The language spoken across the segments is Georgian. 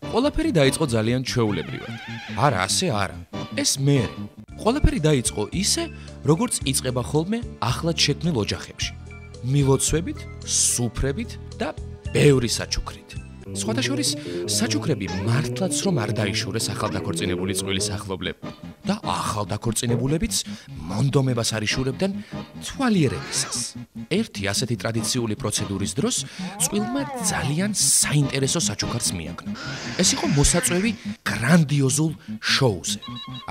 ყველაფერი დაიწყო ძალიან ჩვეულებრივად. არა, ასე არა. ეს მერე. ყველაფერი დაიწყო ისე, როგორც იწყება ხოლმე ახლად შექმნილ ოჯახებში. მილოცვებით, სუფრებით და ბევრი საჩუქრით. სხვათა შორის, საჩუქრები მართლაც რომ არ დაიშურეს ახალდაქორწინებული წყვილის ახლობლებმა და ახალდაქორწინებულებიც მონდომებას არ იშურებდნენ თვალიერებისას. ერთი ასეთი ტრადიციული პროცედურის დროს წყვილმა ძალიან საინტერესო საჩუქარს მიაგნო. ეს იყო მოსაწვევი გრანდიოზულ შოუზე.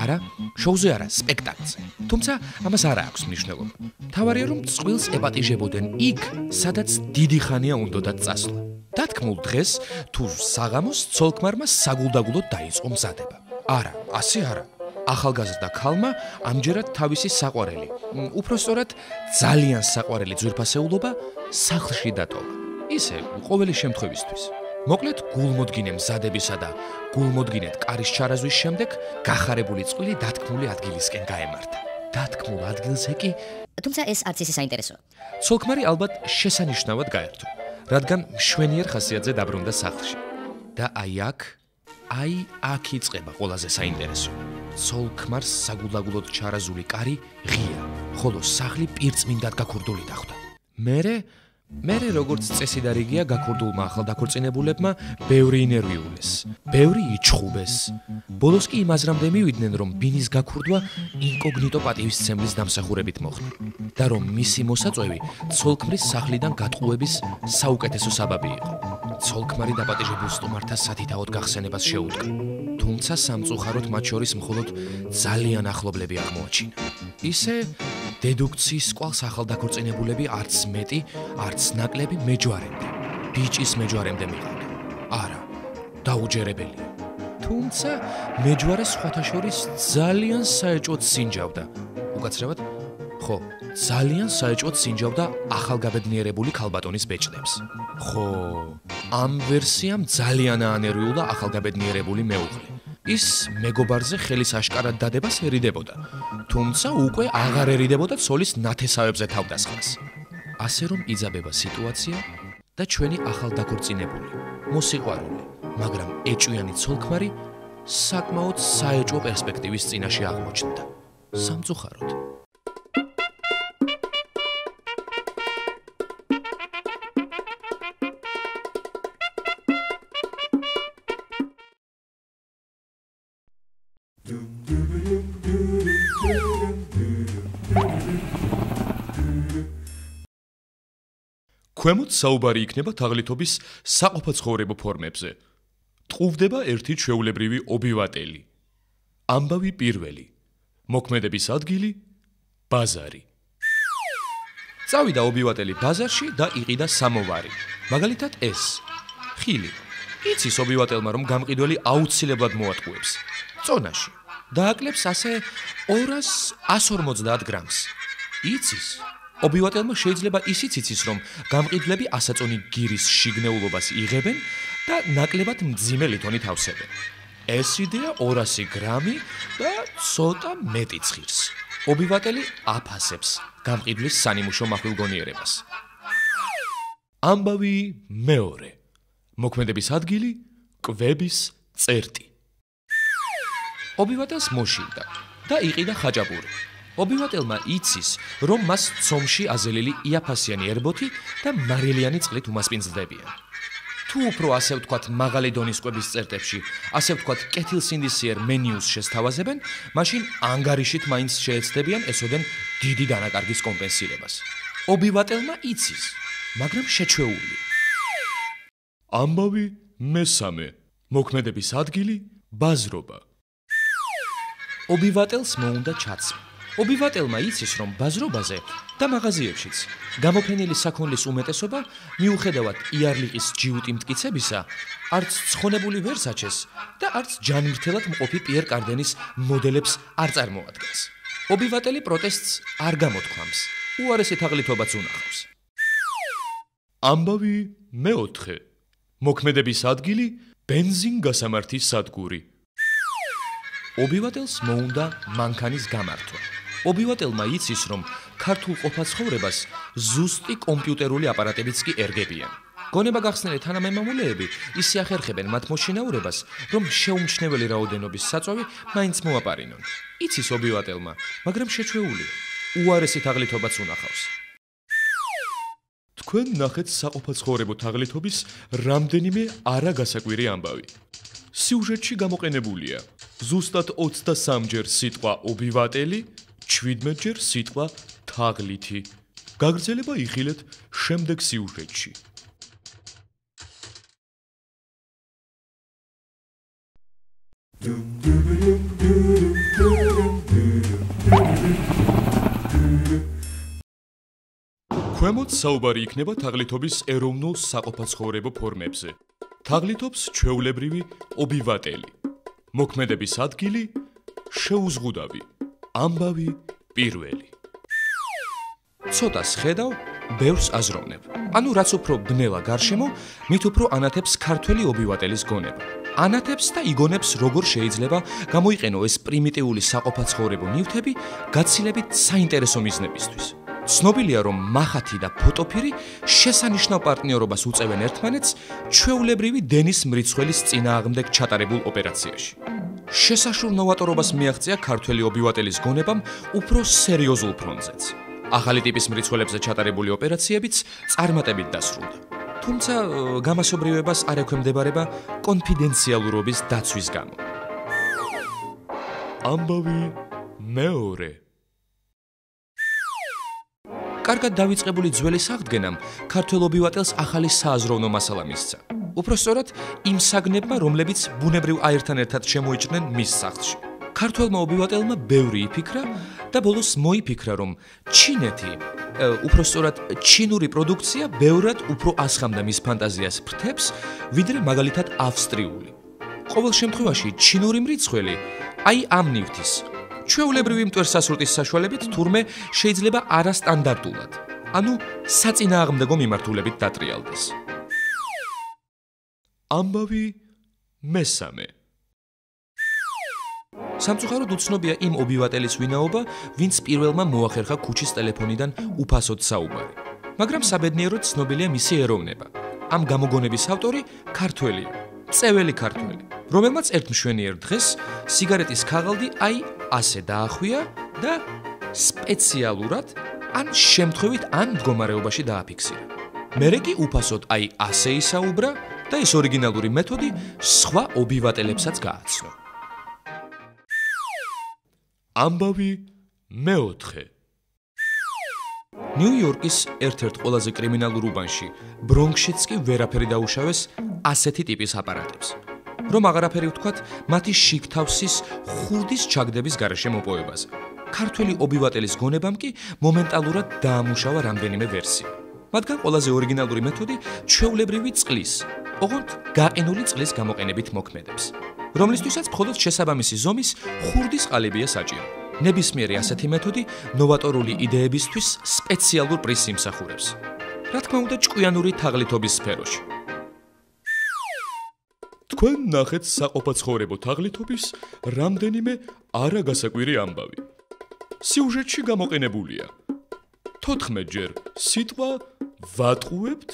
არა, შოუზე არა, სპექტაკლზე. თუმცა ამას არ აქვს მნიშვნელობა. თავარია რომ წყვილს ეპატიჟებოდნენ იქ, სადაც დიდი ხანია უნდოდათ წასვლა. დათქმულ დღეს თუ საღამოს ცოლ-ქმარმა საგულდაგულოდ დაიწყო მზადება. არა, ასე არა. ახალგაზრდა ქალმა ამჯერად თავისი საყვარელი, უпростоრად ძალიან საყვარელი ძვირფასეულობა სახლში დატოვა. ისე ყოველი შემთხვევისთვის. მოკლედ გულმოდგინე მზადებისა და გულმოდგინედ კარის ჩარაზვის შემდეგ გახარებული წყვილი დათქმული ადგილისკენ გაემართა. დათქმულ ადგილზე კი თუმცა ეს არც ისე საინტერესოა. ცოლ-ქმარი ალბათ შესანიშნავად გაერთო, რადგან მშვენიერ ხასიათზე დაბრუნდა სახლში. და აი აქ იწყება ყველაზე საინტერესო. ცოლ-ქმარს საგულდაგულოდ ჩარაზული კარი ღია, ხოლო სახლი პირწმინდად გაქურდული დახვდა. მერე როგორც წესი და რიგია გაქურდულმა ახალდაქორწინებულებმა ბევრი ინერვიულეს, ბევრი იჩხუბეს. ბოლოს კი იმაზრამდე მივიდნენ, რომ ბინის გაქურდვა ინკოგნიტო პატივისცემლის დამსახურებით მოხდა და რომ მისი მოსაწვევი ცოლ-ქმრის სახლიდან გატყუების საუკეთესო საბაბი იყო. ცოლ-ქმარი დაპატიჟებულ სტუმართა სათითაოდ გახსენებას შეუდგა, თუმცა სამწუხაროდ მათ შორის მხოლოდ ძალიან ახლობლები აღმოაჩინა. ისე დედუქციის კვალს ახალდაქორწინებულები არც მეტი, არც ნაკლები მეჯვარემდე, ბიჭის მეჯვარემდე მიყავდა. არა, დაუჯერებელია. თუმცა მეჯვარე სხვათა შორის ძალიან საეჭვოდ სინჯავდა. უკაცრავად? ხო, ძალიან საეჭვოდ სინჯავდა ახალგაბედნიერებული ქალბატონის ბეჭდებს. ხო, ამ ვერსიამ ძალიან აანერვიულა ახალგაბედნიერებული მეუღლე. ის მეგობარზე ხელის აშკარად დადებას ერიდებოდა, თუმცა უკვე აღარ ერიდებოდა ცოლის ნათესავებზე თავდასხმას. ასე რომ იძაბება სიტუაცია და ჩვენი ახალდაქორწინებული, მოსიყვარულე, მაგრამ ეჭვიანი ცოლ-ქმარი საკმაოდ საეჭვო პერსპექტივის წინაშე აღმოჩნდა. სამწუხაროდ. ქვემოთ საუბარი იქნება თაღლითობის საყოფაცხოვრებო ფორმებზე. ტყუვდება ერთი ჩვეულებრივი ობივატელი. ამბავი პირველი. მოქმედების ადგილი ბაზარი. წავიდა ობივატელი ბაზარში და იყიდა სამოვარი. მაგალითად ეს. ხილი. იცის ობივატელმა რომ გამყიდველი აუცილებლად მოატყუებს. წონაში. დააკლებს ასე 250 გრამს. იცის. ობივატელმა შეიძლება ისიც იცის, რომ გამყიდვლები ასაწონი გირის შიგნეულობას იღებენ და ნაკლებად მძიმე ლითონით ავსებენ. ეს იდეა 200 გრამი და ცოტა მეტი ცხირს. ობივატელი აფასებს გამყიდვლის სანიმუშო მახვილგონიერებას. ამბავი მეორე. მოქმედების ადგილი კვების წერტი. ობივატელს მოშივდა და იყიდა ხაჭაპური. ობივატელმა იცის, რომ მას ცომში აზელილი იაფასიანი ერბოთი და მარილიანი წყლით უმასპინძლდებიან. თუ უფრო ასე ვთქვათ მაღალი დონის კვების წერტებში, ასე ვთქვათ კეთილსინდისიერ მენიუს შესთავაზებენ, მაშინ ანგარიშით მაინც შეეცდებიან ესოდენ დიდი დანაკარგის კომპენსირებას. ობივატელმა იცის, მაგრამ შეჩვეულია. ამბავი მესამე. მოქმედების ადგილი ბაზრობა. ობივატელს მოუნდა ჩაცმა. ობივატელმა იცის, რომ ბაზრობაზე და მაღაზიებშიც გამოფენილი საქონლის უმეტესობა, მიუხედავად იარლიყის ჯიუტი მტკიცებისა, არც ცხონებული ვერ საჩეს და არც ჯანმრთელად მყოფი პიერ კარდენის მოდელებს არ წარმოადგენს. ობივატელი პროტესტს არ გამოთქვამს, უარესი თაღლითობაც უნახავს. ამბავი მეოთხე. მოქმედების ადგილი ბენზინგასამართის სადგური. ობივატელს მოუნდა მანქანის გამართვა. ობივატელმა იცის, რომ ქართულ ყოფაცხოვრებას ზუსტი კომპიუტერული აპარატებიც კი ერგებიან. გონება გახსნილი თანამემამულეები ისე ახერხებენ მათ მოშინაურებას, რომ შეუმჩნეველი რაოდენობის საწვავი მაინც მოაპარინონ. იცის ობივატელმა, მაგრამ შეჩვეულია. უარესი თაღლითობაც უნახავს. თქვენ ნახეთ საყოფაცხოვრებო თაღლითობის რამდენიმე არაგასაკვირი ამბავი. სიუჟეტში გამოყენებულია ზუსტად 23-ჯერ სიტყვა ობივატელი, 17-ჯერ სიტყვა თაღლითი. გაგრძელება იხილეთ შემდეგ სიუჟეტში. ქვემოთ საუბარი იქნება თაღლითობის ეროვნულ საყოფაცხოვრებო ფორმებზე. თაღლითობს ჩვეულებრივი ობივატელი. მოქმედების ადგილი შეუზღუდავი. ამბავი პირველი. ცოტას ხედავ, ბევრს აზროვნებ. ანუ რაც უფრო ბნელა გარშემო, მით უფრო ანათებს ქართველი ობივატელის გონება. ანათებს და იგონებს, როგორ შეიძლება გამოიყენო ეს პრიმიტიული საყოფაცხოვრებო ნივთები გაცილებით საინტერესო მიზნებისთვის. ცნობილია, რომ მახათი და ფოტოფირი შესანიშნავ პარტნიორობას უწევენ ერთმანეთს ჩვეულებრივი დენის მრიცხველის წინააღმდეგ ჩატარებულ ოპერაციაში. შესაშურ ნოვატორობას მიაღწია ქართველი ობივატელის გონებამ უფრო სერიოზულ ფრონტზეც. ახალი ტიპის მრიცხველებზე ჩატარებული ოპერაციებიც წარმატებით დასრულდა. თუმცა გამასობრიოებას არ ექვემდებარება კონფიდენციალურობის დაცვის გამო. ამბავი მეორე. კარგად დავიწყებული ძველი საღდგენამ ქართველ ობივატელს ახალი სააზროვნო მასალა მისცა. უпростоრად იმ საგნებმა, რომლებიც ბუნებრივ აირთან ერთად შემოიჭრნენ მის სახლში. ქართველმა ობივატელმა ბევრი იფიქრა და ბოლოს მოიფიქრა, რომ ჩინეთი, უпростоრად ჩინური პროდუქცია ბევრად უფრო ასხამდა მის ფანტაზიას ფრთებს, ვიდრე მაგალითად ავსტრიული. ყოველ შემთხვევაში ჩინური მრიცხველი, აი ამ ნივთის ჩვეულებრივი მტვერსასრუტის საშუალებით თურმე შეიძლება არასტანდარტულად, ანუ საწინააღმდეგო მიმართულებით დატრიალდეს. ამბავი მესამე. სამწუხაროდ უცნობია იმ ობივატელის ვინაობა, ვინც პირველმა მოახერხა ქუჩის ტელეფონიდან უფასოდ საუბარი. მაგრამ საბედნიეროდ ცნობილია მისი ეროვნება. ამ გამოგონების ავტორი ქართველია, წეველი ქართველი, რომელმაც ერთ მშვენიერ დღეს სიგარეტის ქაღალდი აი ასე დაახვია და სპეციალურად ან შემთხვევით ან მდგომარეობაში დააფიქსირა. მერე კი უფასოდ აი ასე ისაუბრა და ეს ორიგინალური მეთოდი სხვა ობივატელებსაც გააცნო. ამბავი მეოთხე. ნიუ-იორკის ერთ-ერთ ყველაზე კრიმინალურ უბანში, ბრონქსშიც კი ვერაფერი დაუშავეს ასეთი ტიპის აპარატებს. რომ აღარაფერი ვთქვათ, მათი შიგთავსის ხურდის ჩაგდების გარეშე მოპოვებაზე. ქართველი ობივატელის გონებამ კი მომენტალურად დაამუშავა რამდენიმე ვერსია. მათგან ყველაზე ორიგინალური მეთოდი ჩვეულებრივი წყლის, ოღონდ გაყინული წყლის გამოყენებით მოქმედებს, რომლისთვისაც მხოლოდ შესაბამისი ზომის ხურდის ყალებია საჭირო. ნებისმიერი ასეთი მეთოდი ნოვატორული იდეებისთვის სპეციალურ პრიზს იმსახურებს. რა თქმა უნდა, ჭკვიანური თაღლითობის სფეროში. თქვენ ნახეთ საყოფაცხოვრებო თაღლითობის რამდენიმე არაგასაკვირი ამბავი. სიუჟეტში გამოყენებულია 14-ჯერ სიტყვა ვატყუებთ,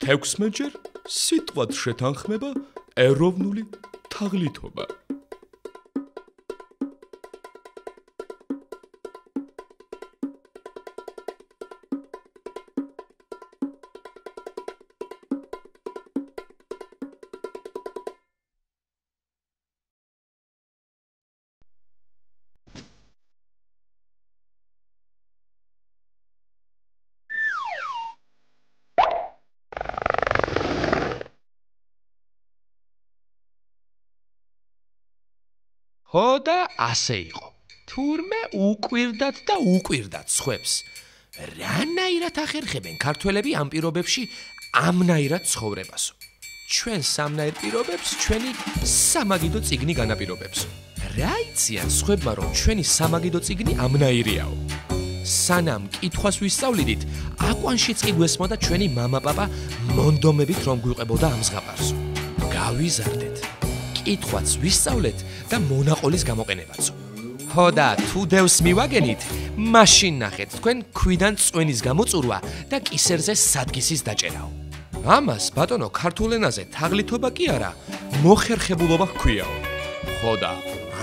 16-ჯერ სიტყვად შეთანხმება ეროვნული თაღლითობა. ხო და ასე იყო. თურმე უკვირდათ და უკვირდათ სხვებს. რანაირად ახერხებენ ქართველები ამ პირობებში ამნაირად ცხოვრებასო. ჩვენ სამნაირ პირობებს ჩვენი სამაგიდო წიგნი განაპირობებს. რა იციან სხვებმა, რომ ჩვენი სამაგიდო წიგნი ამნაირიაო. სანამ კითხვას ვისწავლიდით, აკვანშიც კი გვესმოდა ჩვენი მამა-პაპა მონდომებით რომ გვიყვებოდა ამ ზღაპარსო. გავიზარდეთ. კითხვაც ვისწავლეთ და მონაყოლის გამოყენებაცო. ხო და თუ დევს მივაგენით, მაშინ ნახეთ თქვენ ქვიდან წვენის გამოწურვა და კისერზე სადგისის დაჭერაო. ამას ბატონო ქართულ ენაზე თაღლითობა კი არა, მოხერხებულობა ჰქვიაო. ხო და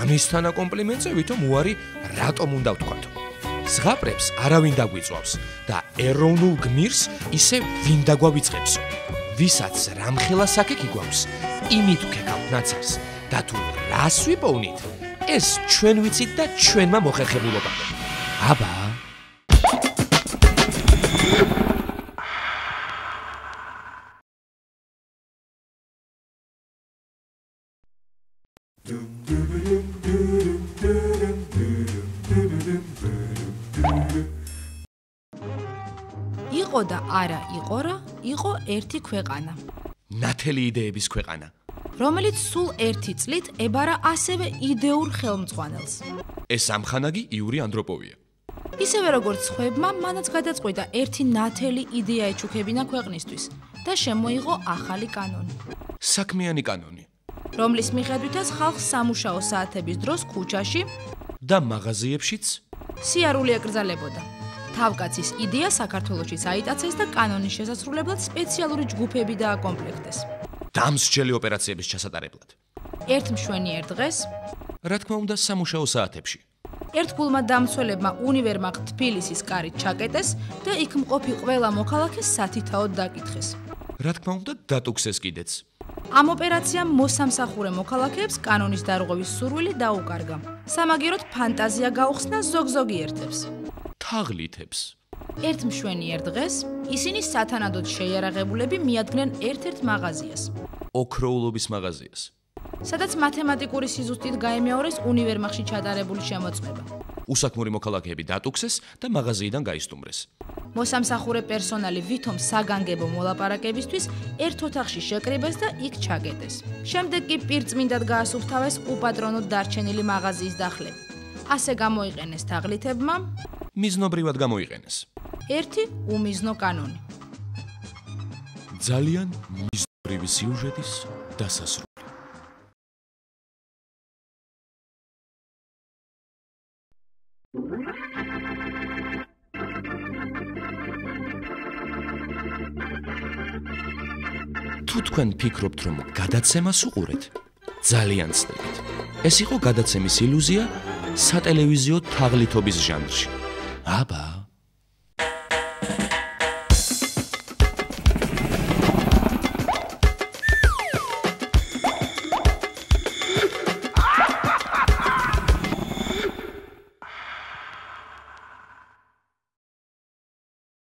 ამისთანა კომპლიმენტზე ვითომ უარი რატომ უნდა ვთქვათ? ზღაპრებს არავინ დაგვიწვავს და ეროვნულ გმირს ისე ვინ დაგვავიწყებსო. ვისაც რამხელა საკეკი გვაქვს, იმით ვქეკავთ ნაცარს და თუ რას ვიპოვნით, ეს ჩვენ ვიცით და ჩვენმა მოხერხებულობამ. აბა იყო და არა იყო რა, იყო ერთი ქვეყანა, ნათელი იდეების ქვეყანა. რომელიც სულ ერთი წლით ებარა ასევე იდეურ ხელმძღვანელს. ეს ამხანაგი იური ანდროპოვია. ისევე როგორც ხვებმა, მანაც გადაწყვიტა ერთი ნათელი იდეა ეჩუქებინა ქვეყნისთვის და შემოიღო ახალი კანონი, საქმიანი კანონი რომლის მიხედვითაც ხალხს სამუშაო საათების დროს ქუჩაში და მაღაზიებშიც სიარული ეკრძალებოდა. თავკაცის იდეა საქართველოშიც აიტაცეს და კანონის შესასრულებლად სპეციალური ჯგუფები დააკომპლექტეს. დამსჯელი ოპერაციების ჩასატარებლად. ერთ მშვენიერ დღეს რა თქმა უნდა, სამუშაო საათებში. ერთგულმა დამცველებმა უნივერმაღ თბილისის კარით ჩაკეტეს და იქ მყოფი ყველა მოქალაქე სათითაოდ დაკითხეს. რა თქმა უნდა, დატუქსეს კიდეც. ამ ოპერაციამ მოსამსახურე მოქალაქეებს კანონის დარღვევის სურვილი დაუკარგა. სამაგიეროდ ფანტაზია გაუხსნა ზოგ-ზოგიერთებს. თაღლითებს. ერთ მშვენიერ დღეს ისინი სათანადოდ შეიარაღებულები მიადგნენ ერთ-ერთ მაღაზიას, ოქროულობის მაღაზიას. სადაც მათემატიკური სიზუსტით გაემეორეს უნივერმაღში ჩატარებული შემოწმება. უსაქმური მოქალაქეები დატუქსეს და მაღაზიიდან გაისტუმრეს. მოსამსახურე პერსონალი ვითომ საგანგებო მოლაპარაკებისთვის ერთ ოთახში შეკრიბეს და იქ ჩაგეტეს. შემდეგ კი პირწმინდად გაასუფთავეს უპატრონოდ დარჩენილი მაღაზიის დახლები. ასე გამოიყენეს თაღლითებმა მიზნობრივად გამოიყენეს. ერთი უმიზნო კანონი. ძალიან მიზნობრივი სიუჟეტის დასასრული. თუ თქვენ ფიქრობთ, რომ გადაცემას უყურეთ, ძალიან ცდებით. ეს იყო გადაცემის ილუზია სატელევიზიო თაღლითობის ჟანრში. აბა